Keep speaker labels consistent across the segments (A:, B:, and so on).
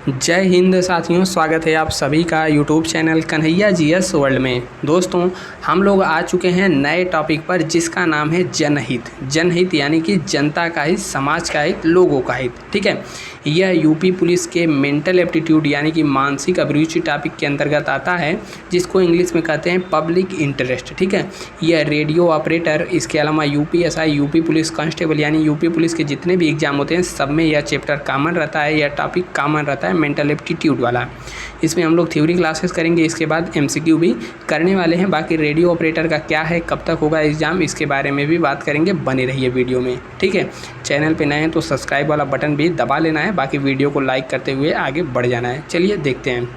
A: जय हिंद साथियों, स्वागत है आप सभी का YouTube channel Kanhaiya GS world में। दोस्तों, हम लोग आ चुके हैं नए टॉपिक पर जिसका नाम है जनहित। जनहित यानी कि जनता का हित, समाज का हित, लोगों का हित। ठीक है, यह यूपी पुलिस के मेंटल एप्टीट्यूड यानी कि मानसिक अभिरुचि टॉपिक के अंतर्गत आता है, जिसको इंग्लिश में कहते हैं पब्लिक इंटरेस्ट। ठीक है, यह रेडियो ऑपरेटर, इसके अलावा यूपीएसआई, यूपी पुलिस कांस्टेबल यानी यूपी पुलिस के जितने भी एग्जाम होते हैं सब में यह चैप्टर कॉमन रहता है, यह टॉपिक कॉमन रहता है, मेंटल एप्टीट्यूड वाला। इसमें हम लोग थ्योरी क्लासेस करेंगे, इसके बाद एमसीक्यू भी करने वाले हैं। बाकी रेडियो ऑपरेटर का क्या है, कब तक होगा एग्जाम, इसके बारे में भी बात करेंगे। बने रहिए वीडियो में। ठीक है, चैनल पे नए हैं तो सब्सक्राइब वाला बटन भी दबा लेना है, बाकी वीडियो को लाइक करते हुए आगे बढ़ जाना है। चलिए देखते हैं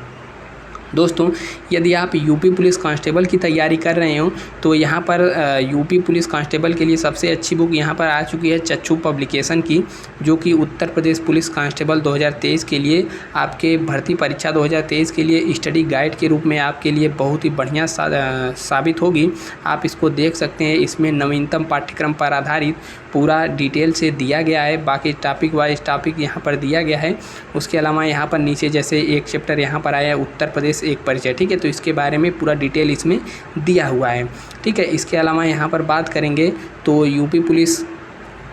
A: दोस्तों, यदि आप यूपी पुलिस कांस्टेबल की तैयारी कर रहे हो तो यहाँ पर यूपी पुलिस कांस्टेबल के लिए सबसे अच्छी बुक यहाँ पर आ चुकी है चक्षु पब्लिकेशन की, जो कि उत्तर प्रदेश पुलिस कांस्टेबल 2023 के लिए आपके भर्ती परीक्षा 2023 के लिए स्टडी गाइड के रूप में आपके लिए बहुत ही बढ़िया साबित होगी। आप इसको देख सकते हैं, इसमें नवीनतम पाठ्यक्रम पर आधारित पूरा डिटेल से दिया गया है। बाकी टॉपिक वाइज टॉपिक यहाँ पर दिया गया है। उसके अलावा यहाँ पर नीचे जैसे एक चैप्टर यहाँ पर आया है उत्तर प्रदेश एक परिचय। ठीक है, तो इसके बारे में पूरा डिटेल इसमें दिया हुआ है। ठीक है, इसके अलावा यहाँ पर बात करेंगे तो यूपी पुलिस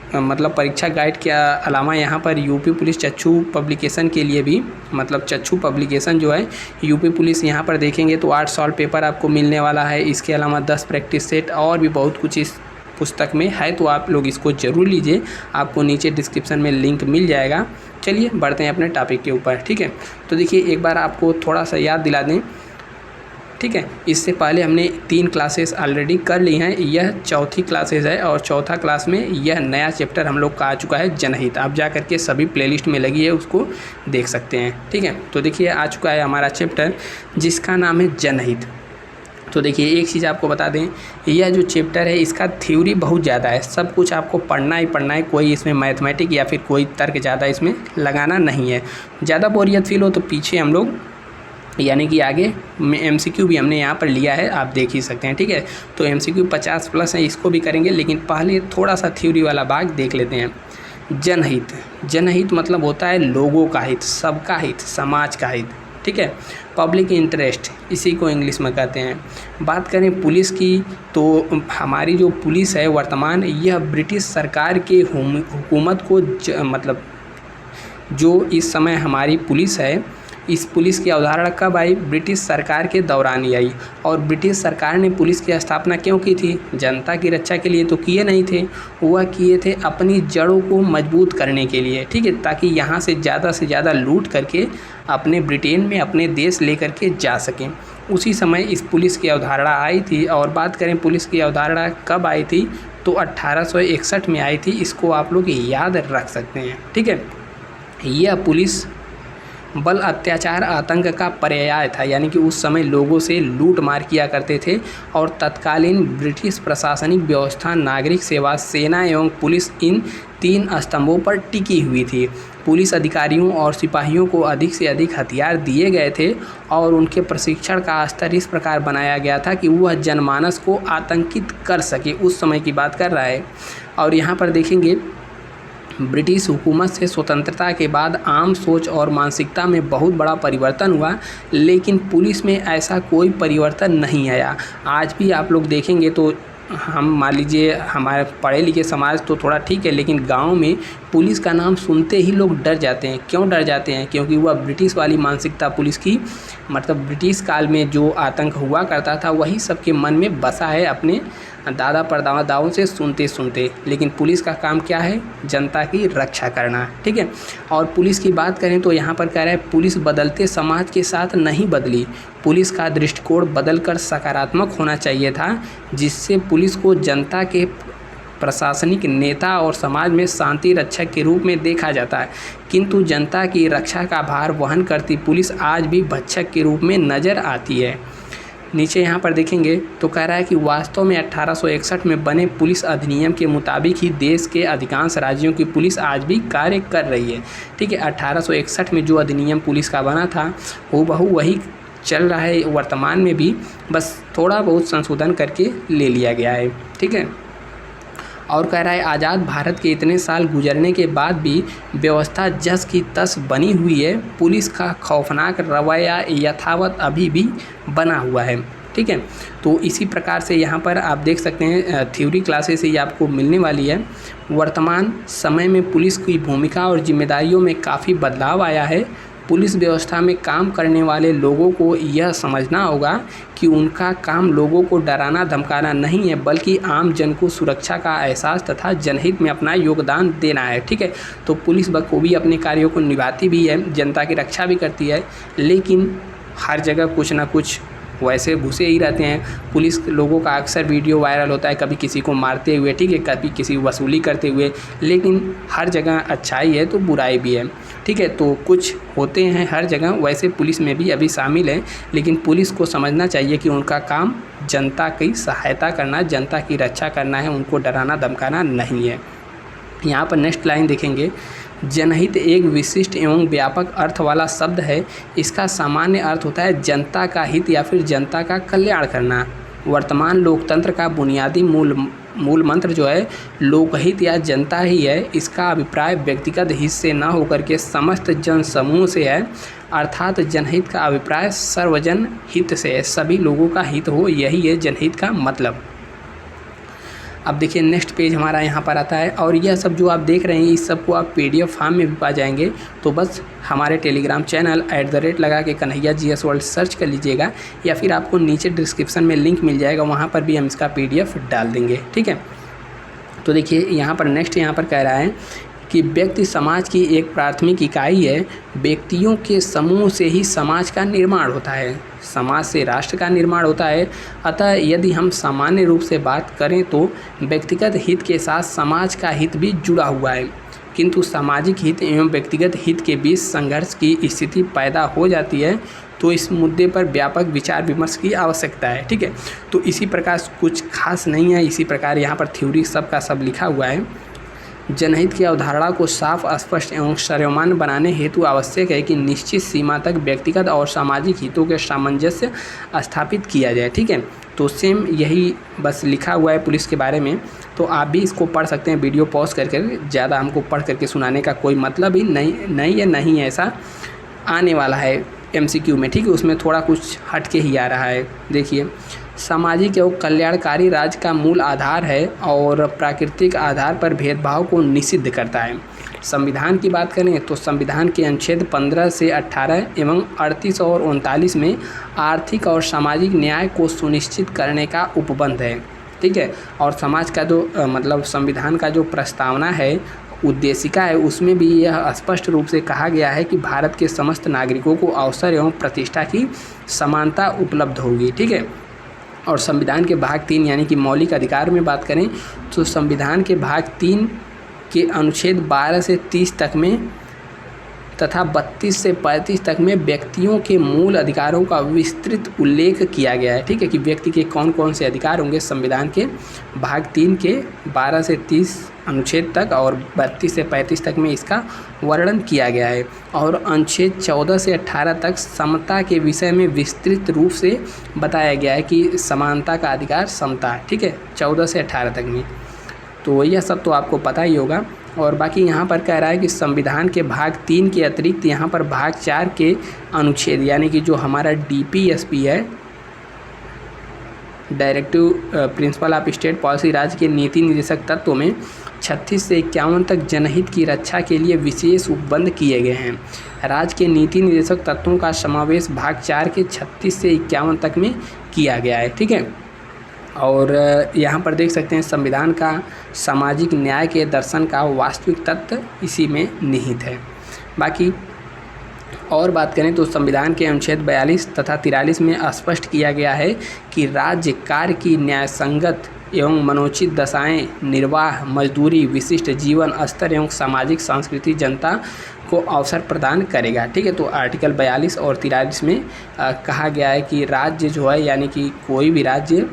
A: मतलब परीक्षा गाइड के अलावा यहाँ पर यूपी पुलिस चक्षु पब्लिकेशन के लिए भी, मतलब चक्षु पब्लिकेशन जो है यूपी पुलिस, यहाँ पर देखेंगे तो 8 सॉल्व पेपर आपको मिलने वाला है। इसके अलावा 10 प्रैक्टिस सेट और भी बहुत कुछ इस पुस्तक में है, तो आप लोग इसको ज़रूर लीजिए। आपको नीचे डिस्क्रिप्शन में लिंक मिल जाएगा। चलिए बढ़ते हैं अपने टॉपिक के ऊपर। ठीक है, तो देखिए एक बार आपको थोड़ा सा याद दिला दें। ठीक है, इससे पहले हमने 3 क्लासेस ऑलरेडी कर ली हैं, यह चौथी क्लासेस है और चौथा क्लास में यह नया चैप्टर हम लोग का आ चुका है जनहित। आप जा करके सभी प्लेलिस्ट में लगी है उसको देख सकते हैं। ठीक है, तो देखिए आ चुका है हमारा चैप्टर जिसका नाम है जनहित। तो देखिए एक चीज़ आपको बता दें, यह जो चैप्टर है इसका थ्योरी बहुत ज़्यादा है, सब कुछ आपको पढ़ना ही पढ़ना है। कोई इसमें मैथमेटिक या फिर कोई तर्क ज़्यादा इसमें लगाना नहीं है। ज़्यादा बोरियत फील हो तो पीछे हम लोग यानी कि आगे एमसीक्यू भी हमने यहाँ पर लिया है, आप देख ही सकते हैं। ठीक है, तो एमसीक्यू 50+ है, इसको भी करेंगे, लेकिन पहले थोड़ा सा थ्योरी वाला भाग देख लेते हैं। जनहित, जनहित मतलब होता है लोगों का हित, सबका हित, समाज का हित। ठीक है, पब्लिक इंटरेस्ट इसी को इंग्लिश में कहते हैं। बात करें पुलिस की तो हमारी जो पुलिस है वर्तमान, यह ब्रिटिश सरकार के हुकूमत को मतलब जो इस समय हमारी पुलिस है, इस पुलिस की अवधारणा कब आई? ब्रिटिश सरकार के दौरान ही आई। और ब्रिटिश सरकार ने पुलिस की स्थापना क्यों की थी? जनता की रक्षा के लिए तो किए नहीं थे, वह किए थे अपनी जड़ों को मजबूत करने के लिए। ठीक है, ताकि यहाँ से ज़्यादा लूट करके अपने ब्रिटेन में अपने देश लेकर के जा सकें। उसी समय इस पुलिस की अवधारणा आई थी। और बात करें पुलिस की अवधारणा कब आई थी तो 1861 में आई थी, इसको आप लोग याद रख सकते हैं। ठीक है, यह पुलिस बल, अत्याचार, आतंक का पर्याय था, यानी कि उस समय लोगों से लूट मार किया करते थे। और तत्कालीन ब्रिटिश प्रशासनिक व्यवस्था, नागरिक सेवा, सेना एवं पुलिस, इन 3 स्तंभों पर टिकी हुई थी। पुलिस अधिकारियों और सिपाहियों को अधिक से अधिक हथियार दिए गए थे और उनके प्रशिक्षण का स्तर इस प्रकार बनाया गया था कि वह जनमानस को आतंकित कर सके। उस समय की बात कर रहा है। और यहाँ पर देखेंगे ब्रिटिश हुकूमत से स्वतंत्रता के बाद आम सोच और मानसिकता में बहुत बड़ा परिवर्तन हुआ, लेकिन पुलिस में ऐसा कोई परिवर्तन नहीं आया। आज भी आप लोग देखेंगे तो हम मान लीजिए हमारे पढ़े लिखे समाज तो थोड़ा ठीक है, लेकिन गांव में पुलिस का नाम सुनते ही लोग डर जाते हैं। क्यों डर जाते हैं? क्योंकि वह ब्रिटिश वाली मानसिकता पुलिस की, मतलब ब्रिटिश काल में जो आतंक हुआ करता था वही सबके मन में बसा है, अपने दादा परदादाओं से सुनते सुनते। लेकिन पुलिस का काम क्या है? जनता की रक्षा करना। ठीक है, और पुलिस की बात करें तो यहाँ पर कह रहा है पुलिस बदलते समाज के साथ नहीं बदली, पुलिस का दृष्टिकोण बदलकर सकारात्मक होना चाहिए था, जिससे पुलिस को जनता के प्रशासनिक नेता और समाज में शांति रक्षक के रूप में देखा जाता है। किंतु जनता की रक्षा का भार वहन करती पुलिस आज भी भक्षक के रूप में नज़र आती है। नीचे यहाँ पर देखेंगे तो कह रहा है कि वास्तव में 1861 में बने पुलिस अधिनियम के मुताबिक ही देश के अधिकांश राज्यों की पुलिस आज भी कार्य कर रही है। ठीक है, 1861 में जो अधिनियम पुलिस का बना था वो वही चल रहा है वर्तमान में भी, बस थोड़ा बहुत संशोधन करके ले लिया गया है। ठीक है, और कह रहा है आज़ाद भारत के इतने साल गुजरने के बाद भी व्यवस्था जस की तस बनी हुई है, पुलिस का खौफनाक रवैया यथावत अभी भी बना हुआ है। ठीक है, तो इसी प्रकार से यहाँ पर आप देख सकते हैं थ्योरी क्लासेस ही आपको मिलने वाली है। वर्तमान समय में पुलिस की भूमिका और जिम्मेदारियों में काफ़ी बदलाव आया है। पुलिस व्यवस्था में काम करने वाले लोगों को यह समझना होगा कि उनका काम लोगों को डराना धमकाना नहीं है, बल्कि आम जन को सुरक्षा का एहसास तथा जनहित में अपना योगदान देना है। ठीक है, तो पुलिस बखूबी अपने कार्यों को निभाती भी है, जनता की रक्षा भी करती है, लेकिन हर जगह कुछ ना कुछ वैसे घुसे ही रहते हैं। पुलिस लोगों का अक्सर वीडियो वायरल होता है, कभी किसी को मारते हुए, ठीक है, कभी किसी वसूली करते हुए, लेकिन हर जगह अच्छाई है तो बुराई भी है। ठीक है, तो कुछ होते हैं हर जगह, वैसे पुलिस में भी अभी शामिल है, लेकिन पुलिस को समझना चाहिए कि उनका काम जनता की सहायता करना, जनता की रक्षा करना है, उनको डराना धमकाना नहीं है। यहाँ पर नेक्स्ट लाइन देखेंगे, जनहित एक विशिष्ट एवं व्यापक अर्थ वाला शब्द है। इसका सामान्य अर्थ होता है जनता का हित या फिर जनता का कल्याण करना। वर्तमान लोकतंत्र का बुनियादी मूल मंत्र जो है लोकहित या जनता ही है। इसका अभिप्राय व्यक्तिगत हित से न होकर के समस्त जन समूह से है, अर्थात जनहित का अभिप्राय सर्वजन हित से है, सभी लोगों का हित हो, यही है जनहित का मतलब। अब देखिए नेक्स्ट पेज हमारा यहाँ पर आता है, और यह सब जो आप देख रहे हैं इस सब को आप PDF फॉर्म में भी पा जाएंगे। तो बस हमारे टेलीग्राम चैनल @ लगा के कन्हैया GS वर्ल्ड सर्च कर लीजिएगा, या फिर आपको नीचे डिस्क्रिप्शन में लिंक मिल जाएगा, वहाँ पर भी हम इसका PDF डाल देंगे। ठीक है, तो देखिए यहाँ पर नेक्स्ट यहाँ पर कह रहा है कि व्यक्ति समाज की एक प्राथमिक इकाई है। व्यक्तियों के समूह से ही समाज का निर्माण होता है, समाज से राष्ट्र का निर्माण होता है। अतः यदि हम सामान्य रूप से बात करें तो व्यक्तिगत हित के साथ समाज का हित भी जुड़ा हुआ है, किंतु सामाजिक हित एवं व्यक्तिगत हित के बीच संघर्ष की स्थिति पैदा हो जाती है, तो इस मुद्दे पर व्यापक विचार विमर्श की आवश्यकता है। ठीक है, तो इसी प्रकार कुछ खास नहीं है, इसी प्रकार यहाँ पर थ्योरी सब का सब लिखा हुआ है। जनहित की अवधारणा को साफ, स्पष्ट एवं श्रेयमान बनाने हेतु आवश्यक है कि निश्चित सीमा तक व्यक्तिगत और सामाजिक हितों के सामंजस्य स्थापित किया जाए। ठीक है, तो सेम यही बस लिखा हुआ है पुलिस के बारे में, तो आप भी इसको पढ़ सकते हैं वीडियो पॉज करके। ज़्यादा हमको पढ़ करके सुनाने का कोई मतलब ही नहीं ऐसा आने वाला है MCQ में। ठीक है, उसमें थोड़ा कुछ हट के ही आ रहा है। देखिए, सामाजिक एवं कल्याणकारी राज्य का मूल आधार है और प्राकृतिक आधार पर भेदभाव को निषिद्ध करता है। संविधान की बात करें तो संविधान के अनुच्छेद 15 से 18 एवं 38 और 39 में आर्थिक और सामाजिक न्याय को सुनिश्चित करने का उपबंध है। ठीक है, और समाज का जो मतलब संविधान का जो प्रस्तावना है, उद्देशिका है, उसमें भी यह स्पष्ट रूप से कहा गया है कि भारत के समस्त नागरिकों को अवसर एवं प्रतिष्ठा की समानता उपलब्ध होगी। ठीक है, और संविधान के भाग 3 यानी कि मौलिक अधिकार में बात करें तो संविधान के भाग 3 के अनुच्छेद 12 से 30 तक में तथा 32 से 35 तक में व्यक्तियों के मूल अधिकारों का विस्तृत उल्लेख किया गया है। ठीक है, कि व्यक्ति के कौन कौन से अधिकार होंगे संविधान के भाग 3 के 12 से 30 अनुच्छेद तक और 32 से 35 तक में इसका वर्णन किया गया है। और अनुच्छेद 14 से 18 तक समता के विषय में विस्तृत रूप से बताया गया है कि समानता का अधिकार समता है। ठीक है, 14 से 18 तक में, तो यह सब तो आपको पता ही होगा। और बाकी यहाँ पर कह रहा है कि संविधान के भाग 3 के अतिरिक्त यहाँ पर भाग 4 के अनुच्छेद यानी कि जो हमारा DPSP है, directive principle of state policy, राज्य के नीति निर्देशक तत्वों में 36 से 51 तक जनहित की रक्षा के लिए विशेष उपबंध किए गए हैं। राज्य के नीति निर्देशक तत्वों का समावेश भाग 4 के 36 से 51 तक में किया गया है। ठीक है, और यहाँ पर देख सकते हैं संविधान का सामाजिक न्याय के दर्शन का वास्तविक तत्व इसी में निहित है। बाकी और बात करें तो संविधान के अनुच्छेद 42 तथा 43 में स्पष्ट किया गया है कि राज्य कार्य की न्यायसंगत एवं मनोचित दशाएं, निर्वाह, मजदूरी, विशिष्ट जीवन स्तर एवं सामाजिक संस्कृति जनता को अवसर प्रदान करेगा। ठीक है, तो आर्टिकल 42 और 43 में कहा गया है कि राज्य जो है यानी कि कोई भी राज्य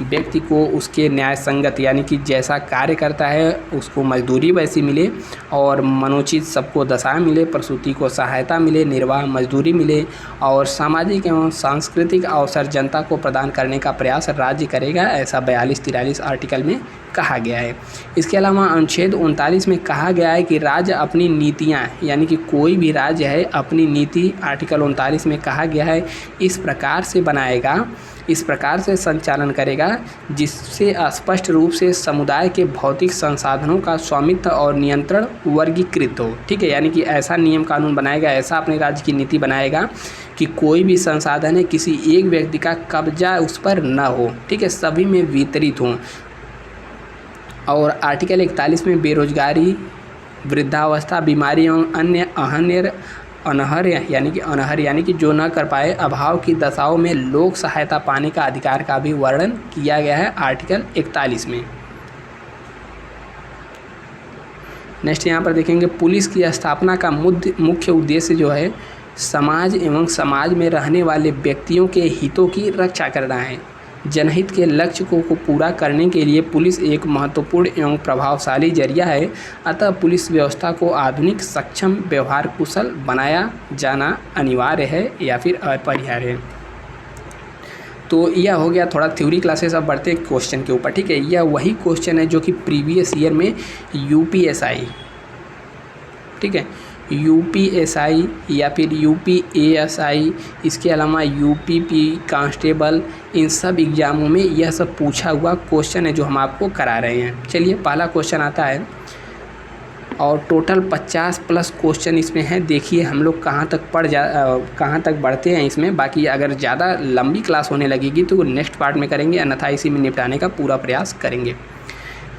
A: व्यक्ति को उसके न्याय संगत यानी कि जैसा कार्य करता है उसको मजदूरी वैसी मिले और मनोचित सबको दशा मिले, प्रसूति को सहायता मिले, निर्वाह मजदूरी मिले और सामाजिक एवं सांस्कृतिक अवसर जनता को प्रदान करने का प्रयास राज्य करेगा, ऐसा 42-43 आर्टिकल में कहा गया है। इसके अलावा अनुच्छेद 39 में कहा गया है कि राज्य अपनी नीतियाँ, यानी कि कोई भी राज्य है अपनी नीति, आर्टिकल 39 में कहा गया है इस प्रकार से बनाएगा, इस प्रकार से संचालन करेगा जिससे स्पष्ट रूप से समुदाय के भौतिक संसाधनों का स्वामित्व और नियंत्रण वर्गीकृत हो। ठीक है, यानी कि ऐसा नियम कानून बनाएगा, ऐसा अपने राज्य की नीति बनाएगा कि कोई भी संसाधन है किसी एक व्यक्ति का कब्जा उस पर न हो। ठीक है, सभी में वितरित हों। और आर्टिकल 41 में बेरोजगारी, वृद्धावस्था, बीमारी एवं अन्य अनहर यानी कि जो न कर पाए अभाव की दशाओं में लोक सहायता पाने का अधिकार का भी वर्णन किया गया है आर्टिकल 41 में। नेक्स्ट यहाँ पर देखेंगे, पुलिस की स्थापना का मुख्य उद्देश्य जो है समाज एवं समाज में रहने वाले व्यक्तियों के हितों की रक्षा करना है। जनहित के लक्ष्य को पूरा करने के लिए पुलिस एक महत्वपूर्ण एवं प्रभावशाली जरिया है। अतः पुलिस व्यवस्था को आधुनिक, सक्षम, व्यवहार कुशल बनाया जाना अनिवार्य है या फिर अपरिहार्य है। तो यह हो गया थोड़ा थ्योरी क्लासेस। अब बढ़ते हैं क्वेश्चन के ऊपर। ठीक है, यह वही क्वेश्चन है जो कि प्रीवियस ईयर में यूपीएसआई, ठीक है, यूपीएसआई या फिर यूपीएएसआई, इसके अलावा यूपीपी कांस्टेबल, इन सब एग्ज़ामों में यह सब पूछा हुआ क्वेश्चन है जो हम आपको करा रहे हैं। चलिए पहला क्वेश्चन आता है और टोटल 50 प्लस क्वेश्चन इसमें है। देखिए हम लोग कहाँ तक बढ़ते हैं इसमें। बाकी अगर ज़्यादा लंबी क्लास होने लगेगी तो नेक्स्ट पार्ट में करेंगे, अन्यथा इसी में निपटाने का पूरा प्रयास करेंगे।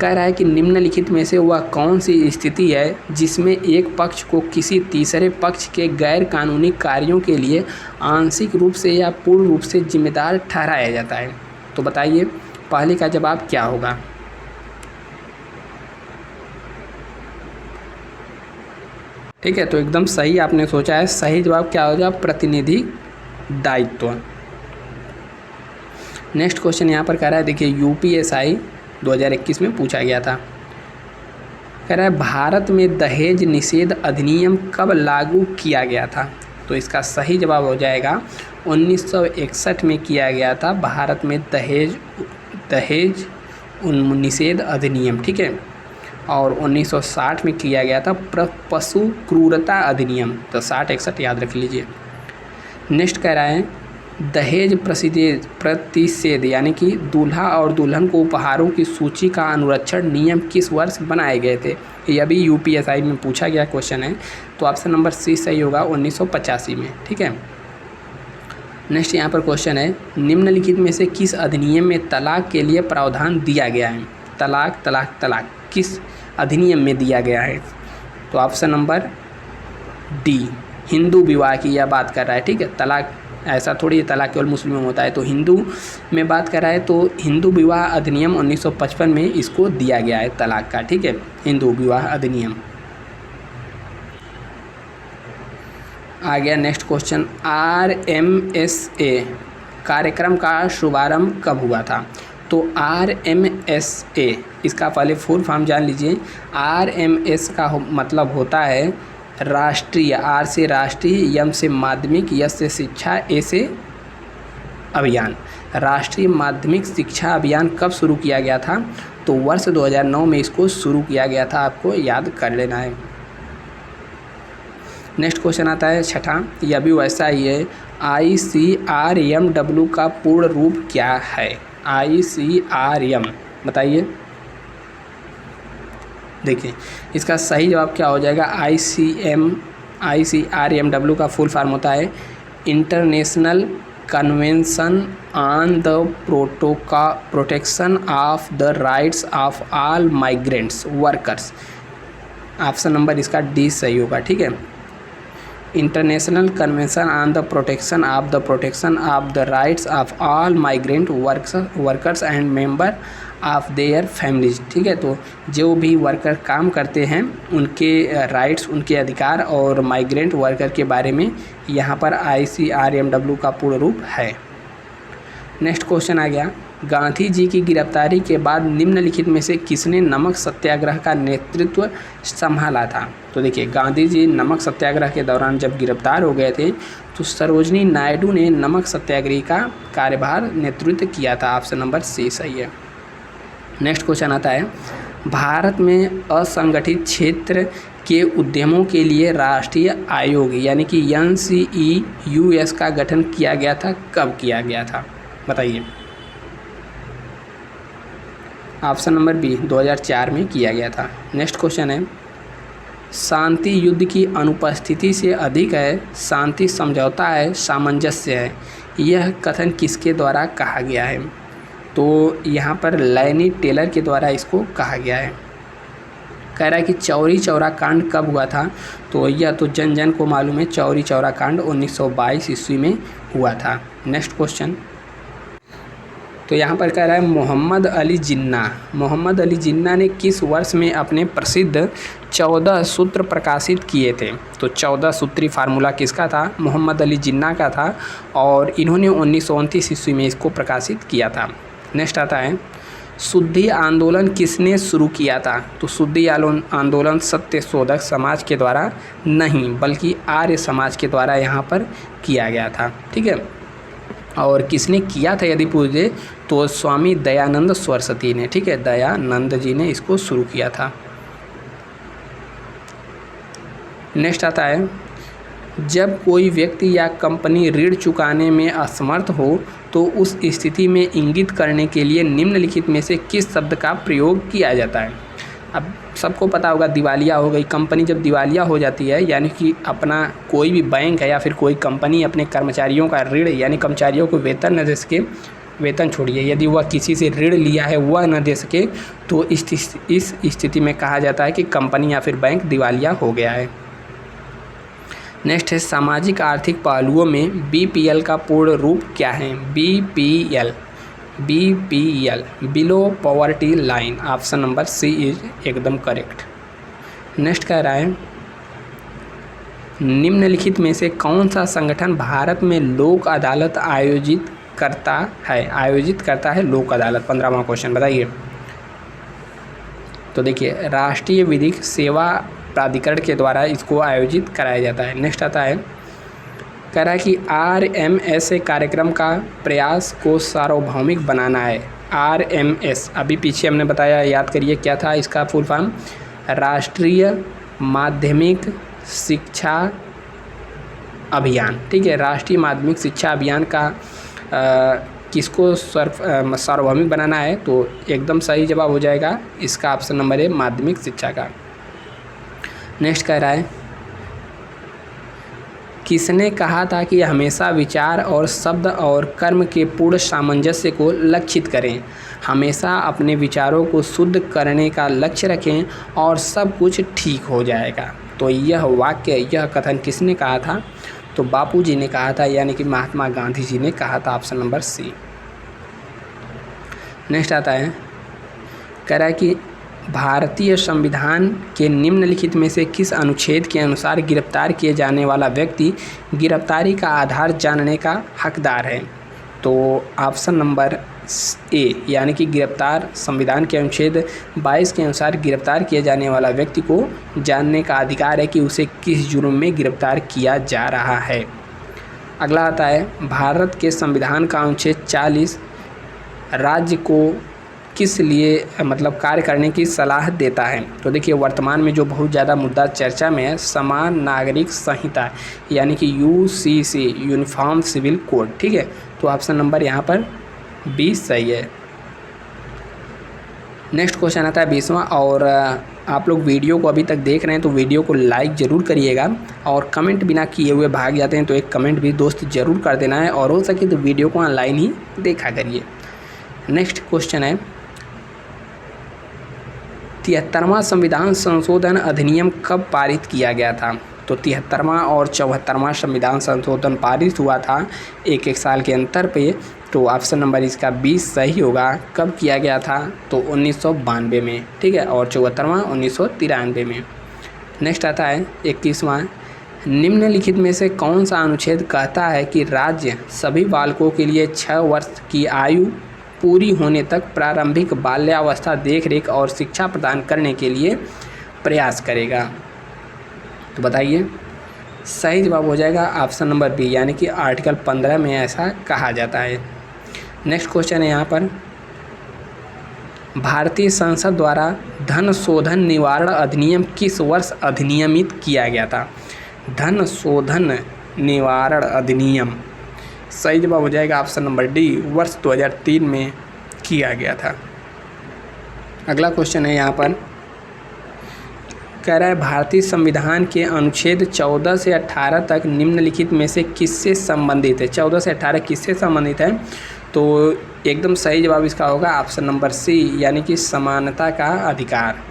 A: कह रहा है कि निम्नलिखित में से वह कौन सी स्थिति है जिसमें एक पक्ष को किसी तीसरे पक्ष के गैर कानूनी कार्यों के लिए आंशिक रूप से या पूर्ण रूप से जिम्मेदार ठहराया जाता है। तो बताइए पहले का जवाब क्या होगा। ठीक है, तो एकदम सही आपने सोचा है। सही जवाब क्या हो जाए, प्रतिनिधि दायित्व। नेक्स्ट क्वेश्चन यहाँ पर कह रहा है, देखिए यूपीएसआई 2021 में पूछा गया था। कह रहा है भारत में दहेज निषेध अधिनियम कब लागू किया गया था। तो इसका सही जवाब हो जाएगा 1961 में किया गया था भारत में दहेज निषेध अधिनियम। ठीक है, और 1960 में किया गया था पशु क्रूरता अधिनियम। तो 60-61 याद रख लीजिए। नेक्स्ट कह रहा है दहेज प्रतिषेध यानी कि दूल्हा और दुल्हन को उपहारों की सूची का अनुरक्षण नियम किस वर्ष बनाए गए थे। यह भी यूपीएसआई में पूछा गया क्वेश्चन है। तो ऑप्शन नंबर सी सही होगा 1985 में। ठीक है, नेक्स्ट यहाँ पर क्वेश्चन है निम्नलिखित में से किस अधिनियम में तलाक के लिए प्रावधान दिया गया है। तलाक किस अधिनियम में दिया गया है। तो ऑप्शन नंबर डी, हिंदू विवाह की यह बात कर रहा है। ठीक है, तलाक ऐसा थोड़ी तलाक केवल मुस्लिमों में होता है, तो हिंदू में बात कर रहा है। तो हिंदू विवाह अधिनियम 1955 में इसको दिया गया है तलाक का। ठीक है, हिंदू विवाह अधिनियम। आ गया नेक्स्ट क्वेश्चन, RMSA कार्यक्रम का शुभारंभ कब हुआ था। तो RMSA इसका पहले फुल फॉर्म जान लीजिए। RMS का मतलब होता है राष्ट्रीय, आर से राष्ट्रीय, एम से माध्यमिक, एस से शिक्षा, ए से अभियान। राष्ट्रीय माध्यमिक शिक्षा अभियान कब शुरू किया गया था। तो वर्ष 2009 में इसको शुरू किया गया था, आपको याद कर लेना है। नेक्स्ट क्वेश्चन आता है छठा, यह भी वैसा ही है। ICRMW का पूर्ण रूप क्या है। ICRM बताइए। देखिए इसका सही जवाब क्या हो जाएगा। ICRMW का फुल फॉर्म होता है international convention on the protection of the rights of all migrants workers. Option number इसका डी सही होगा। ठीक है, international convention on the protection of the rights of all migrant workers and member of their families. ठीक है, तो जो भी वर्कर काम करते हैं उनके राइट्स, उनके अधिकार और माइग्रेंट वर्कर के बारे में यहाँ पर ICRMW का पूर्ण रूप है। नेक्स्ट क्वेश्चन आ गया, गांधी जी की गिरफ्तारी के बाद निम्नलिखित में से किसने नमक सत्याग्रह का नेतृत्व संभाला था। तो देखिए गांधी जी नमक सत्याग्रह के दौरान जब गिरफ्तार हो गए थे तो सरोजनी नायडू ने नमक सत्याग्रह का कार्यभार नेतृत्व किया था। ऑप्शन नंबर सी सही है। नेक्स्ट क्वेश्चन आता है, भारत में असंगठित क्षेत्र के उद्यमों के लिए राष्ट्रीय आयोग यानी कि NCEUS का गठन किया गया था, कब किया गया था बताइए। ऑप्शन नंबर बी 2004 में किया गया था। नेक्स्ट क्वेश्चन है, शांति युद्ध की अनुपस्थिति से अधिक है, शांति समझौता है, सामंजस्य है, यह कथन किसके द्वारा कहा गया है। तो यहाँ पर लैनी टेलर के द्वारा इसको कहा गया है। कह रहा है कि चौरी चौरा कांड कब हुआ था, तो यह तो जन जन को मालूम है, चौरी चौरा कांड 1922 ईस्वी में हुआ था। नेक्स्ट क्वेश्चन, तो यहाँ पर कह रहा है मोहम्मद अली जिन्ना ने किस वर्ष में अपने प्रसिद्ध 14 सूत्र प्रकाशित किए थे। तो 14 सूत्री फार्मूला किसका था, मोहम्मद अली जिन्ना का था और इन्होंने 1929 ईस्वी में इसको प्रकाशित किया था। नेक्स्ट आता है, शुद्धि आंदोलन किसने शुरू किया था। तो शुद्धि आंदोलन सत्य शोधक समाज के द्वारा नहीं बल्कि आर्य समाज के द्वारा यहाँ पर किया गया था। ठीक है, और किसने किया था यदि पूछे तो स्वामी दयानंद सरस्वती ने। ठीक है, दयानंद जी ने इसको शुरू किया था। नेक्स्ट आता है, जब कोई व्यक्ति या कंपनी ऋण चुकाने में असमर्थ हो तो उस स्थिति में इंगित करने के लिए निम्नलिखित में से किस शब्द का प्रयोग किया जाता है। अब सबको पता होगा दिवालिया हो गई, कंपनी जब दिवालिया हो जाती है यानी कि अपना कोई भी बैंक है या फिर कोई कंपनी अपने कर्मचारियों का ऋण यानी कर्मचारियों को वेतन न दे सके, वेतन छोड़िए यदि वह किसी से ऋण लिया है वह न दे सके तो इस स्थिति में कहा जाता है कि कंपनी या फिर बैंक दिवालिया हो गया है। नेक्स्ट है, सामाजिक आर्थिक पहलुओं में BPL का पूर्ण रूप क्या है। BPL below poverty line. Option number C is एकदम करेक्ट। नेक्स्ट कह रहा है, निम्नलिखित में से कौन सा संगठन भारत में लोक अदालत आयोजित करता है लोक अदालत। 15वां क्वेश्चन बताइए। तो देखिए, राष्ट्रीय विधिक सेवा प्राधिकरण के द्वारा इसको आयोजित कराया जाता है। नेक्स्ट आता है, कह रहा है कि RMS कार्यक्रम का प्रयास को सार्वभौमिक बनाना है। RMS अभी पीछे हमने बताया, याद करिए क्या था इसका फुल फॉर्म, राष्ट्रीय माध्यमिक शिक्षा अभियान। ठीक है, राष्ट्रीय माध्यमिक शिक्षा अभियान का किसको सार्वभौमिक बनाना है, तो एकदम सही जवाब हो जाएगा इसका ऑप्शन नंबर है माध्यमिक शिक्षा का। नेक्स्ट कह रहा है, किसने कहा था कि हमेशा विचार और शब्द और कर्म के पूर्ण सामंजस्य को लक्षित करें, हमेशा अपने विचारों को शुद्ध करने का लक्ष्य रखें और सब कुछ ठीक हो जाएगा। तो यह वाक्य, यह कथन किसने कहा था, तो बापू जी ने कहा था यानी कि महात्मा गांधी जी ने कहा था। ऑप्शन नंबर सी। नेक्स्ट आता है, कह रहा है कि भारतीय संविधान के निम्नलिखित में से किस अनुच्छेद के अनुसार गिरफ्तार किए जाने वाला व्यक्ति गिरफ्तारी का आधार जानने का हकदार है। तो ऑप्शन नंबर ए यानी कि गिरफ्तार संविधान के अनुच्छेद 22 के अनुसार गिरफ्तार किए जाने वाला व्यक्ति को जानने का अधिकार है कि उसे किस जुर्म में गिरफ्तार किया जा रहा है। अगला आता है, भारत के संविधान का अनुच्छेद 40 राज्य को किस लिए कार्य करने की सलाह देता है। तो देखिए, वर्तमान में जो बहुत ज़्यादा मुद्दा चर्चा में है, समान नागरिक संहिता यानी कि UCC यूनिफॉर्म सिविल कोड। ठीक है, तो ऑप्शन नंबर यहाँ पर 20 सही है। नेक्स्ट क्वेश्चन आता है 20वां, और आप लोग वीडियो को अभी तक देख रहे हैं तो वीडियो को लाइक ज़रूर करिएगा और कमेंट बिना किए हुए भाग जाते हैं तो एक कमेंट भी दोस्त ज़रूर कर देना है, और हो सके तो वीडियो को ऑनलाइन ही देखा करिए। नेक्स्ट क्वेश्चन है, 73वां संविधान संशोधन अधिनियम कब पारित किया गया था। तो 73वां और 74वां संविधान संशोधन पारित हुआ था एक साल के अंतर पे। तो ऑप्शन नंबर इसका 20 सही होगा। कब किया गया था, तो 1992 में। ठीक है, और 74वां 1993 में। नेक्स्ट आता है 21वां, निम्नलिखित में से कौन सा अनुच्छेद कहता है कि राज्य सभी बालकों के लिए 6 वर्ष की आयु पूरी होने तक प्रारंभिक बाल्यावस्था देखरेख और शिक्षा प्रदान करने के लिए प्रयास करेगा। तो बताइए, सही जवाब हो जाएगा ऑप्शन नंबर बी यानी कि आर्टिकल 15 में ऐसा कहा जाता है। नेक्स्ट क्वेश्चन है यहाँ पर, भारतीय संसद द्वारा धन शोधन निवारण अधिनियम किस वर्ष अधिनियमित किया गया था? धन शोधन निवारण अधिनियम, सही जवाब हो जाएगा ऑप्शन नंबर डी, वर्ष 2003 में किया गया था। अगला क्वेश्चन है यहाँ पर, कह रहा है भारतीय संविधान के अनुच्छेद 14 से 18 तक निम्नलिखित में से किससे संबंधित है? 14 से 18 किससे संबंधित है? तो एकदम सही जवाब इसका होगा ऑप्शन नंबर सी, यानी कि समानता का अधिकार।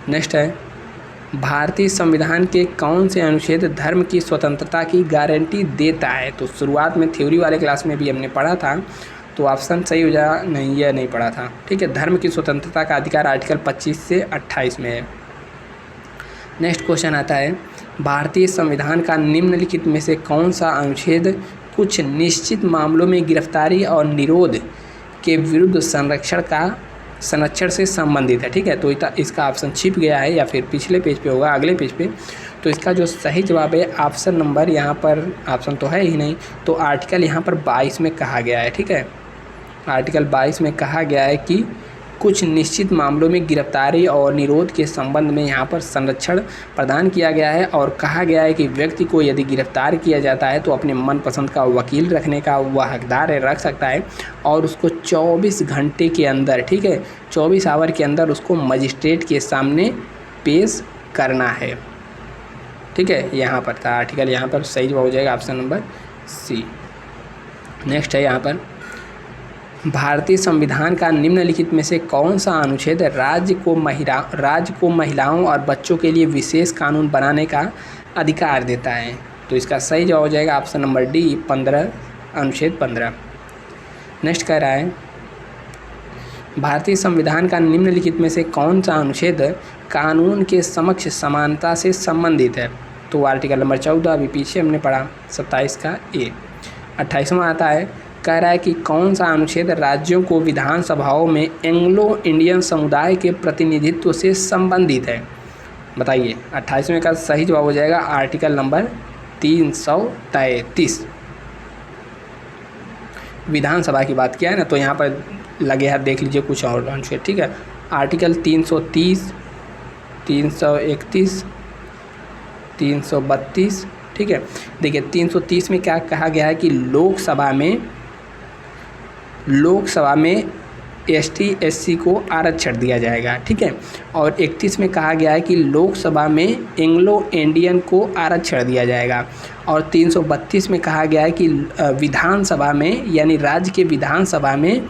A: नेक्स्ट है, भारतीय संविधान के कौन से अनुच्छेद धर्म की स्वतंत्रता की गारंटी देता है? तो शुरुआत में थ्योरी वाले क्लास में भी हमने पढ़ा था, तो ऑप्शन सही हो जाएगा, नहीं यह नहीं पढ़ा था। ठीक है, धर्म की स्वतंत्रता का अधिकार आर्टिकल 25 से 28 में है। नेक्स्ट क्वेश्चन आता है, भारतीय संविधान का निम्नलिखित में से कौन सा अनुच्छेद कुछ निश्चित मामलों में गिरफ्तारी और निरोध के विरुद्ध संरक्षण से संबंधित है? ठीक है, तो इसका ऑप्शन छिप गया है या फिर पिछले पेज पे होगा, अगले पेज पे। तो इसका जो सही जवाब है ऑप्शन नंबर, यहाँ पर ऑप्शन तो है ही नहीं, तो आर्टिकल यहाँ पर 22 में कहा गया है। ठीक है, आर्टिकल 22 में कहा गया है कि कुछ निश्चित मामलों में गिरफ्तारी और निरोध के संबंध में यहाँ पर संरक्षण प्रदान किया गया है, और कहा गया है कि व्यक्ति को यदि गिरफ्तार किया जाता है तो अपने मनपसंद का वकील रखने का वह हकदार है, रख सकता है, और उसको 24 घंटे के अंदर, ठीक है, 24 आवर के अंदर उसको मजिस्ट्रेट के सामने पेश करना है। ठीक है, यहाँ पर था आर्टिकल, यहाँ पर सही जवाब हो जाएगा ऑप्शन नंबर सी। नेक्स्ट है यहाँ पर, भारतीय संविधान का निम्नलिखित में से कौन सा अनुच्छेद राज्य को महिलाओं और बच्चों के लिए विशेष कानून बनाने का अधिकार देता है? तो इसका सही जवाब हो जाएगा ऑप्शन नंबर डी, 15, अनुच्छेद 15। नेक्स्ट कह रहा है, भारतीय संविधान का निम्नलिखित में से कौन सा अनुच्छेद कानून के समक्ष समानता से संबंधित है? तो आर्टिकल नंबर 14, अभी पीछे हमने पढ़ा, 27 का ए। 28वां आता है, कह रहा है कि कौन सा अनुच्छेद राज्यों को विधानसभाओं में एंग्लो इंडियन समुदाय के प्रतिनिधित्व से संबंधित है? बताइए, 28वें का सही जवाब हो जाएगा आर्टिकल नंबर 333। विधानसभा की बात किया है ना, तो यहाँ पर लगे हाथ देख लीजिए कुछ और अनुच्छेद। ठीक है, आर्टिकल 330, 331, 332। ठीक है, देखिए 330 में क्या कहा गया है कि लोकसभा में एसटी एससी को आरक्षण दिया जाएगा। ठीक है, और 31 में कहा गया है कि लोकसभा में एंग्लो इंडियन को आरक्षण दिया जाएगा, और 332 में कहा गया है कि विधानसभा में, यानी राज्य के विधानसभा में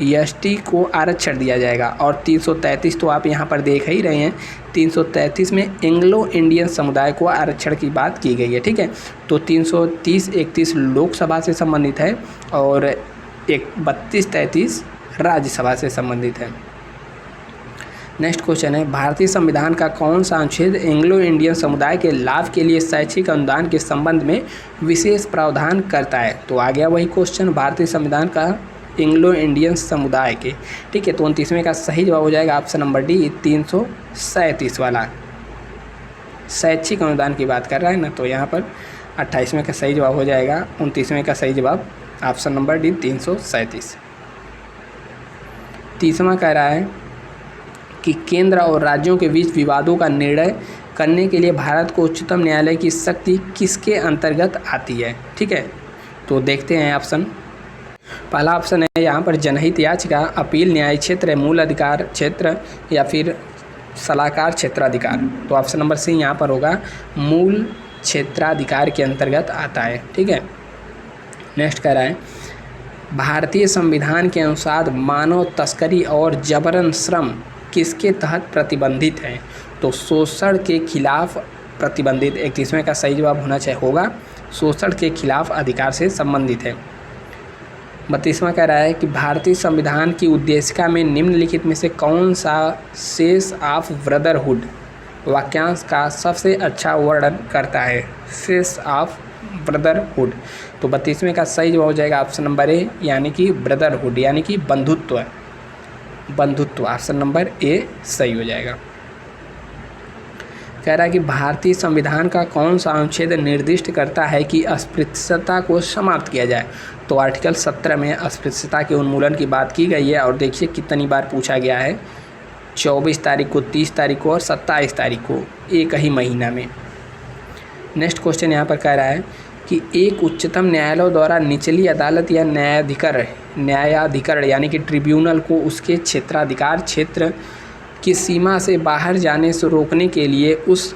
A: एसटी को आरक्षण दिया जाएगा, और 333 तो आप यहाँ पर देख ही रहे हैं, 333 में एंग्लो इंडियन समुदाय को आरक्षण की बात की गई है। ठीक है, तो 330-31 लोकसभा से संबंधित है, और 32-33 राज्यसभा से संबंधित है। नेक्स्ट क्वेश्चन है, भारतीय संविधान का कौन सा अनुच्छेद एंग्लो इंडियन समुदाय के लाभ के लिए शैक्षिक अनुदान के संबंध में विशेष प्रावधान करता है? तो आ गया वही क्वेश्चन, भारतीय संविधान का एंग्लो इंडियन समुदाय के। ठीक है, तो 29वें का सही जवाब हो जाएगा ऑप्शन नंबर डी, 337 वाला, शैक्षिक अनुदान की बात कर रहा है ना, तो यहाँ पर 28वें का सही जवाब हो जाएगा, 29वें का सही जवाब ऑप्शन नंबर डी, 337। 30वां कह रहा है कि केंद्र और राज्यों के बीच विवादों का निर्णय करने के लिए भारत को उच्चतम न्यायालय की शक्ति किसके अंतर्गत आती है? ठीक है, तो देखते हैं ऑप्शन। पहला ऑप्शन है यहाँ पर जनहित याचिका, अपील न्याय क्षेत्र, मूल अधिकार क्षेत्र, या फिर सलाहकार क्षेत्राधिकार। तो ऑप्शन नंबर सी यहाँ पर होगा, मूल क्षेत्राधिकार के अंतर्गत आता है। ठीक है, नेक्स्ट कह रहा है, भारतीय संविधान के अनुसार मानव तस्करी और जबरन श्रम किसके तहत प्रतिबंधित है? तो शोषण के खिलाफ प्रतिबंधित। 31वें का सही जवाब होगा शोषण के खिलाफ अधिकार से संबंधित है। 32वां कह रहा है कि भारतीय संविधान की उद्देशिका में निम्नलिखित में से कौन सा सेंस ऑफ ब्रदरहुड वाक्यांश का सबसे अच्छा वर्णन करता है? Sense of brotherhood. तो 32वें का सही जवाब हो जाएगा ऑप्शन नंबर ए, यानी कि ब्रदरहुड, यानी कि बंधुत्व। ऑप्शन नंबर ए सही हो जाएगा। कह रहा है कि भारतीय संविधान का कौन सा अनुच्छेद निर्दिष्ट करता है कि अस्पृश्यता को समाप्त किया जाए। तो आर्टिकल 17 में अस्पृश्यता के उन्मूलन की बात की गई है और देखिए कितनी बार पूछा गया है, 24 तारीख को, 30 तारीख को और 27 तारीख को, एक ही महीना में। नेक्स्ट क्वेश्चन यहाँ पर कह रहा है कि एक उच्चतम न्यायालय द्वारा निचली अदालत या न्यायाधिकरण यानी कि ट्रिब्यूनल को उसके क्षेत्राधिकार क्षेत्र की सीमा से बाहर जाने से रोकने के लिए, उस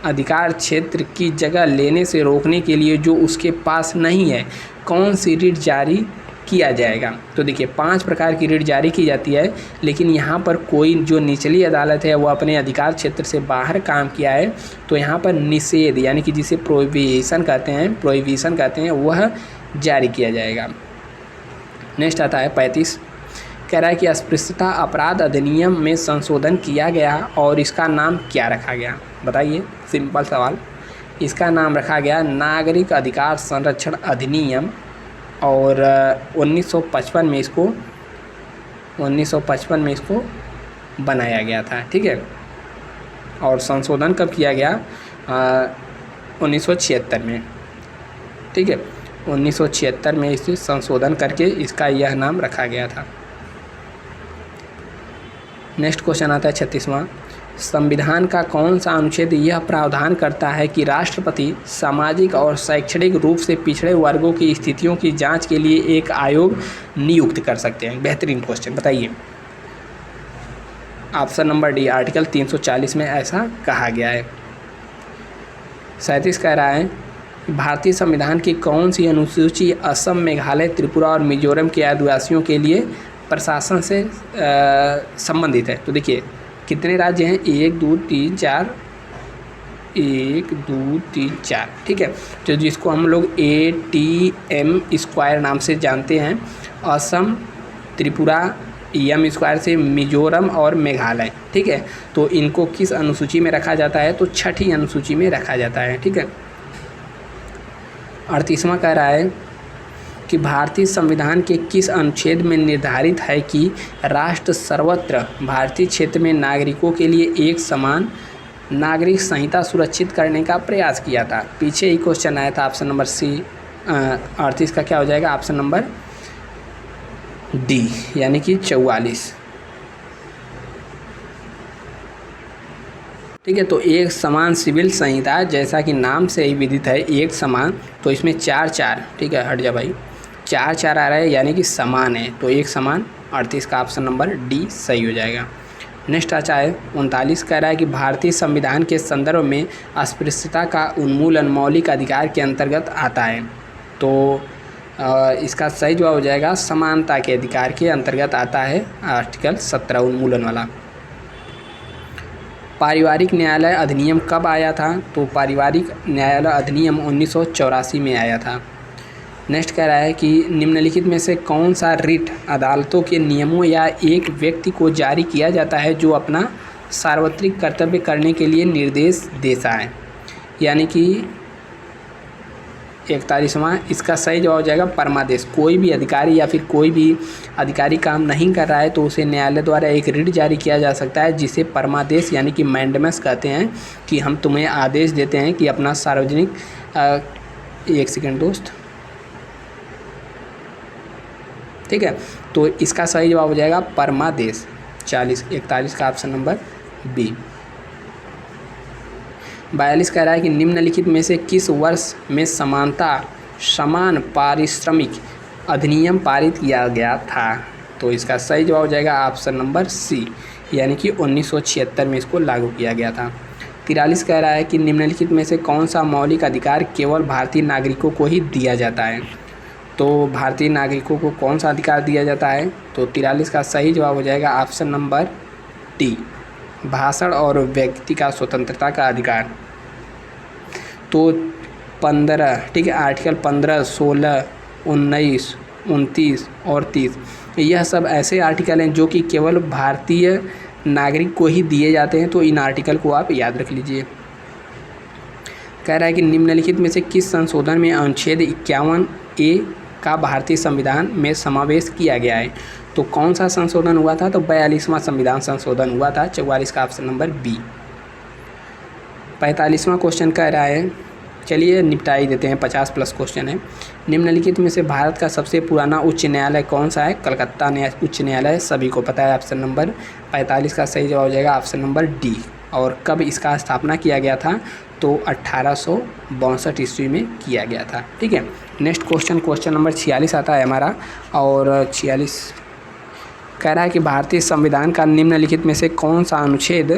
A: अधिकार क्षेत्र की जगह लेने से रोकने के लिए जो उसके पास नहीं है, कौन सी रिट जारी किया जाएगा। तो देखिए 5 प्रकार की रिट जारी की जाती है, लेकिन यहाँ पर कोई जो निचली अदालत है वो अपने अधिकार क्षेत्र से बाहर काम किया है तो यहाँ पर निषेध यानी कि जिसे प्रोहिबिशन कहते हैं वह जारी किया जाएगा। नेक्स्ट आता है 35, कह रहा है कि अस्पृश्यता अपराध अधिनियम में संशोधन किया गया और इसका नाम क्या रखा गया। बताइए, सिंपल सवाल। इसका नाम रखा गया नागरिक अधिकार संरक्षण अधिनियम और 1955 में इसको बनाया गया था। ठीक है, और संशोधन कब किया गया? 1976 में। ठीक है, 1976 में इसे संशोधन करके इसका यह नाम रखा गया था। नेक्स्ट क्वेश्चन आता है 36वां, संविधान का कौन सा अनुच्छेद यह प्रावधान करता है कि राष्ट्रपति सामाजिक और शैक्षणिक रूप से पिछड़े वर्गों की स्थितियों की जांच के लिए एक आयोग नियुक्त कर सकते हैं। बेहतरीन क्वेश्चन, बताइए। ऑप्शन नंबर डी, आर्टिकल 340 में ऐसा कहा गया है। 37 कह रहा है भारतीय संविधान की कौन सी अनुसूची असम, मेघालय, त्रिपुरा और मिजोरम के आदिवासियों के लिए प्रशासन से संबंधित है। तो देखिए कितने राज्य हैं, 1 2 3 4। ठीक है, तो जिसको हम लोग ATM² नाम से जानते हैं, असम, त्रिपुरा, EM² से मिजोरम और मेघालय। ठीक है, तो इनको किस अनुसूची में रखा जाता है? तो 6ठी अनुसूची में रखा जाता है। ठीक है, 38वां कह रहा है कि भारतीय संविधान के किस अनुच्छेद में निर्धारित है कि राष्ट्र सर्वत्र भारतीय क्षेत्र में नागरिकों के लिए एक समान नागरिक संहिता सुरक्षित करने का प्रयास किया था। पीछे ही क्वेश्चन आया था, ऑप्शन नंबर सी। 38 का क्या हो जाएगा? ऑप्शन नंबर डी यानी कि 44। ठीक है, तो एक समान सिविल संहिता, जैसा कि नाम से ही विदित है एक समान, तो इसमें 4 ठीक है, हट जा भाई, 4 आ रहा है यानी कि समान है, तो एक समान। 38 का ऑप्शन नंबर डी सही हो जाएगा। नेक्स्ट आता है 39, कह रहा है कि भारतीय संविधान के संदर्भ में अस्पृश्यता का उन्मूलन मौलिक अधिकार के अंतर्गत आता है। तो इसका सही जवाब हो जाएगा समानता के अधिकार के अंतर्गत आता है, आर्टिकल 17 उन्मूलन वाला। पारिवारिक न्यायालय अधिनियम कब आया था? तो पारिवारिक न्यायालय अधिनियम 1984 में आया था। नेक्स्ट कह रहा है कि निम्नलिखित में से कौन सा रिट अदालतों के नियमों या एक व्यक्ति को जारी किया जाता है जो अपना सार्वत्रिक कर्तव्य करने के लिए निर्देश देता है। यानी कि 41वां, इसका सही जवाब हो जाएगा परमादेश। कोई भी अधिकारी या फिर कोई भी अधिकारी काम नहीं कर रहा है तो उसे न्यायालय द्वारा एक रिट जारी किया जा सकता है, जिसे परमादेश यानी कि मैंडेमस कहते हैं, कि हम तुम्हें आदेश देते हैं कि अपना सार्वजनिक एक सेकंड दोस्त। ठीक है, तो इसका सही जवाब हो जाएगा परमादेश। 41 का ऑप्शन नंबर बी। 42 कह रहा है कि निम्नलिखित में से किस वर्ष में समान पारिश्रमिक अधिनियम पारित किया गया था? तो इसका सही जवाब हो जाएगा ऑप्शन नंबर सी, यानी कि 1976 में इसको लागू किया गया था। 43 कह रहा है कि निम्नलिखित में से कौन सा मौलिक अधिकार केवल भारतीय नागरिकों को ही दिया जाता है? तो भारतीय नागरिकों को कौन सा अधिकार दिया जाता है? तो 43 का सही जवाब हो जाएगा ऑप्शन नंबर डी, भाषण और व्यक्ति का स्वतंत्रता का अधिकार। तो 15, ठीक है, आर्टिकल 15, 16, 19, 29 और 30, यह सब ऐसे आर्टिकल हैं जो कि केवल भारतीय नागरिक को ही दिए जाते हैं, तो इन आर्टिकल को आप याद रख लीजिए। कह रहा है कि निम्नलिखित में से किस संशोधन में अनुच्छेद 51A का भारतीय संविधान में समावेश किया गया है? तो कौन सा संशोधन हुआ था? तो 42वां संविधान संशोधन हुआ था। 44 का ऑप्शन नंबर बी। 45वां क्वेश्चन कह रहा है, चलिए निपटा ही देते हैं, 50+ क्वेश्चन है। निम्नलिखित में से भारत का सबसे पुराना उच्च न्यायालय कौन सा है? कलकत्ता उच्च न्यायालय, सभी को पता है। ऑप्शन नंबर 45 का सही जवाब हो जाएगा ऑप्शन नंबर डी। और कब इसका स्थापना किया गया था? तो 1862 ईस्वी में किया गया था। ठीक है, नेक्स्ट क्वेश्चन नंबर 46 आता है हमारा, और 46 कह रहा है कि भारतीय संविधान का निम्नलिखित में से कौन सा अनुच्छेद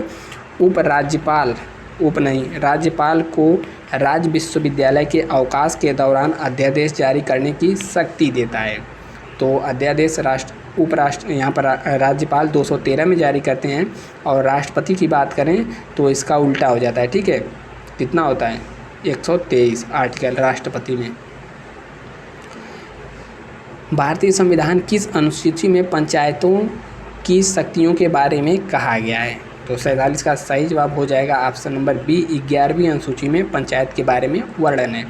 A: राज्यपाल को राज्य विश्वविद्यालय के अवकाश के दौरान अध्यादेश जारी करने की शक्ति देता है? तो अध्यादेश यहाँ पर राज्यपाल 213 में जारी करते हैं, और राष्ट्रपति की बात करें तो इसका उल्टा हो जाता है। ठीक है, कितना होता है? 123 आर्टिकल राष्ट्रपति में। भारतीय संविधान किस अनुसूची में पंचायतों की शक्तियों के बारे में कहा गया है? तो 47 का सही जवाब हो जाएगा ऑप्शन नंबर बी। 11वीं अनुसूची में पंचायत के बारे में वर्णन है।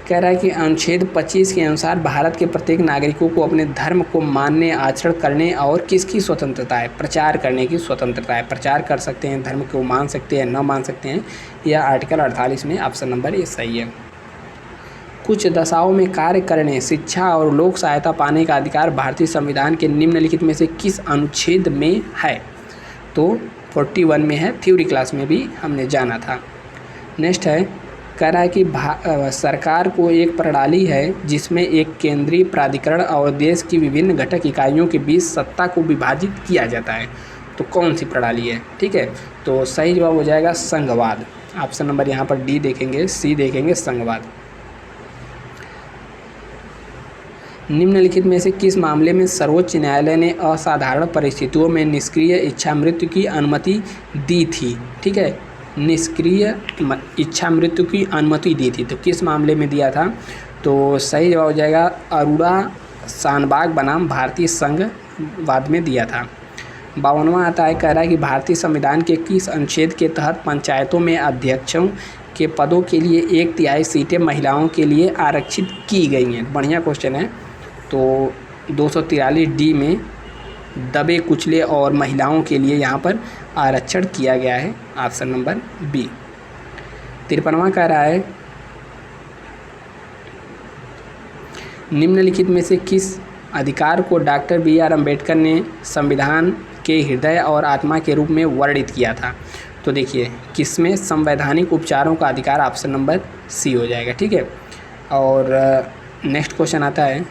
A: कह रहा है कि अनुच्छेद 25 के अनुसार भारत के प्रत्येक नागरिकों को अपने धर्म को मानने, आचरण करने और किसकी स्वतंत्रता है? प्रचार करने की स्वतंत्रता है। प्रचार कर सकते हैं, धर्म को मान सकते हैं, न मान सकते हैं। यह आर्टिकल 48 में ऑप्शन नंबर ए सही है। कुछ दशाओं में कार्य करने, शिक्षा और लोक सहायता पाने का अधिकार भारतीय संविधान के निम्नलिखित में से किस अनुच्छेद में है? तो 41 में है, थ्योरी क्लास में भी हमने जाना था। नेक्स्ट है, कह रहा है कि सरकार को एक प्रणाली है जिसमें एक केंद्रीय प्राधिकरण और देश की विभिन्न घटक इकाइयों के बीच सत्ता को विभाजित किया जाता है। तो कौन सी प्रणाली है? ठीक है, तो सही जवाब हो जाएगा संघवाद। ऑप्शन नंबर यहाँ पर डी देखेंगे, सी देखेंगे, संघवाद। निम्नलिखित में से किस मामले में सर्वोच्च न्यायालय ने असाधारण परिस्थितियों में निष्क्रिय इच्छा मृत्यु की अनुमति दी थी? ठीक है, निष्क्रिय इच्छा मृत्यु की अनुमति दी थी, तो किस मामले में दिया था? तो सही जवाब हो जाएगा अरोड़ा शानबाग बनाम भारतीय संघवाद में दिया था। 52वां आता है, कह रहा है कि भारतीय संविधान के किस अनुच्छेद के तहत पंचायतों में अध्यक्षों के पदों के लिए 1/3 सीटें महिलाओं के लिए आरक्षित की गई हैं? बढ़िया क्वेश्चन है। तो 243 डी में दबे कुचले और महिलाओं के लिए यहाँ पर आरक्षण किया गया है, ऑप्शन नंबर बी। 53वां कह रहा है, निम्नलिखित में से किस अधिकार को डॉक्टर BR अम्बेडकर ने संविधान के हृदय और आत्मा के रूप में वर्णित किया था? तो देखिए, किसमें? संवैधानिक उपचारों का अधिकार, ऑप्शन नंबर सी हो जाएगा। ठीक है, और नेक्स्ट क्वेश्चन आता है,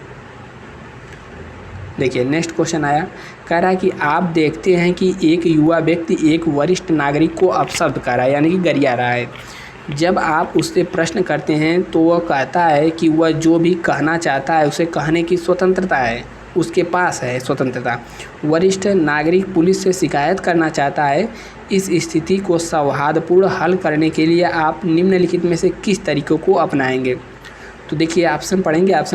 A: देखिए नेक्स्ट क्वेश्चन आया, कह रहा है कि आप देखते हैं कि एक युवा व्यक्ति एक वरिष्ठ नागरिक को अपशब्द कर रहा है, यानी कि गरिया रहा है। जब आप उससे प्रश्न करते हैं तो वह कहता है कि वह जो भी कहना चाहता है उसे कहने की स्वतंत्रता है, उसके पास है स्वतंत्रता। वरिष्ठ नागरिक पुलिस से शिकायत करना चाहता है। इस स्थिति को सौहार्दपूर्ण हल करने के लिए आप निम्नलिखित में से किस तरीकों को अपनाएंगे? तो देखिए, ऑप्शन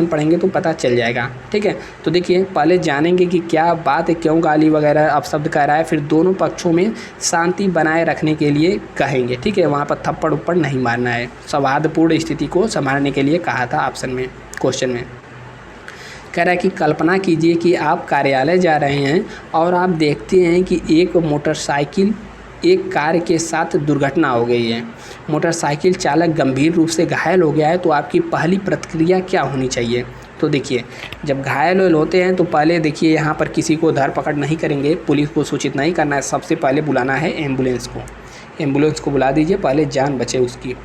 A: पढ़ेंगे तो पता चल जाएगा। ठीक है, तो देखिए पहले जानेंगे कि क्या बात है, क्यों गाली वगैरह अपशब्द कह रहा है, फिर दोनों पक्षों में शांति बनाए रखने के लिए कहेंगे। ठीक है, वहाँ पर थप्पड़ उप्पड़ नहीं मारना है, सौहार्दपूर्ण स्थिति को संभालने के लिए कहा था ऑप्शन में, क्वेश्चन में। कह रहा है कि कल्पना कीजिए कि आप कार्यालय जा रहे हैं और आप देखते हैं कि एक मोटरसाइकिल एक कार के साथ दुर्घटना हो गई है। मोटरसाइकिल चालक गंभीर रूप से घायल हो गया है, तो आपकी पहली प्रतिक्रिया क्या होनी चाहिए? तो देखिए, जब घायल होते हैं तो पहले देखिए यहाँ पर किसी को धरपकड़ नहीं करेंगे, पुलिस को सूचित नहीं करना है, सबसे पहले बुलाना है एम्बुलेंस को। एम्बुलेंस को बुला दीजिए, पहले जान बचे उसकी।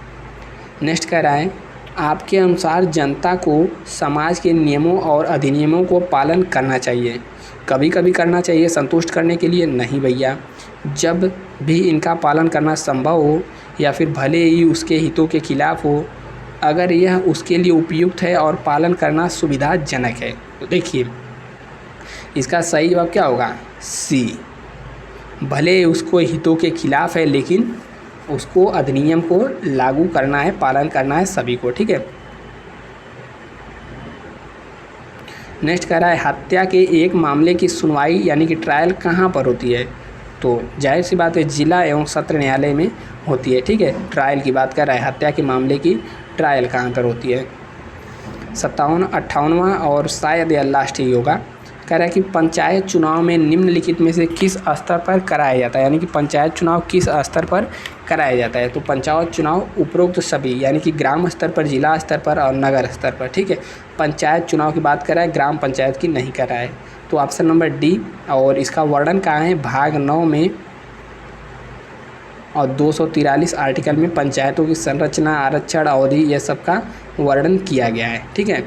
A: नेक्स्ट कह रहा है, आपके अनुसार जनता को समाज के नियमों और अधिनियमों को पालन करना चाहिए? कभी कभी करना चाहिए संतुष्ट करने के लिए, नहीं भैया, जब भी इनका पालन करना संभव हो या फिर भले ही उसके हितों के खिलाफ हो, अगर यह उसके लिए उपयुक्त है और पालन करना सुविधाजनक है। तो देखिए इसका सही जवाब क्या होगा? सी। भले उसको हितों के खिलाफ है लेकिन उसको अधिनियम को लागू करना है, पालन करना है सभी को। ठीक है, नेक्स्ट कह रहा है, हत्या के एक मामले की सुनवाई यानी कि ट्रायल कहाँ पर होती है? तो जाहिर सी बात है जिला एवं सत्र न्यायालय में होती है। ठीक है, ट्रायल की बात कर रहा है, हत्या के मामले की ट्रायल कहाँ पर होती है? 57, 58वां और शायद यह लास्ट ही होगा, कह रहा है कि पंचायत चुनाव में निम्नलिखित में से किस स्तर पर कराया जाता है, यानी कि पंचायत चुनाव किस स्तर पर कराया जाता है। तो पंचायत चुनाव उपरोक्त सभी, यानी कि ग्राम स्तर पर, जिला स्तर पर और नगर स्तर पर, ठीक है। पंचायत चुनाव की बात कर रहा है, ग्राम पंचायत की नहीं कर रहा है। तो ऑप्शन नंबर डी, और इसका वर्णन कहाँ है, भाग 9 में और 243 आर्टिकल में पंचायतों की संरचना, आरक्षण, अवधि, ये सब का वर्णन किया गया है, ठीक है।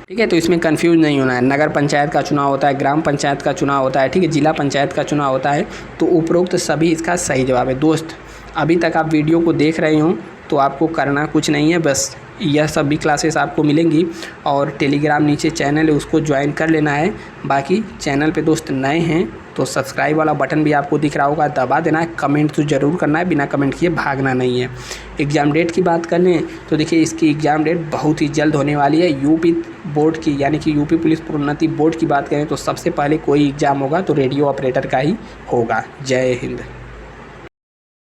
A: ठीक है, तो इसमें कंफ्यूज नहीं होना है। नगर पंचायत का चुनाव होता है, ग्राम पंचायत का चुनाव होता है, ठीक है, जिला पंचायत का चुनाव होता है। तो उपरोक्त सभी इसका सही जवाब है। दोस्त, अभी तक आप वीडियो को देख रहे हो तो आपको करना कुछ नहीं है, बस यह सभी क्लासेस आपको मिलेंगी और टेलीग्राम नीचे चैनल है उसको ज्वाइन कर लेना है। बाकी चैनल पे दोस्त नए हैं तो सब्सक्राइब वाला बटन भी आपको दिख रहा होगा, दबा देना है। कमेंट तो ज़रूर करना है, बिना कमेंट किए भागना नहीं है। एग्ज़ाम डेट की बात कर लें तो देखिए इसकी एग्ज़ाम डेट बहुत ही जल्द होने वाली है। यूपी बोर्ड की, यानी कि यूपी पुलिस प्रोन्नति बोर्ड की बात करें तो सबसे पहले कोई एग्ज़ाम होगा तो रेडियो ऑपरेटर का ही होगा। जय हिंद।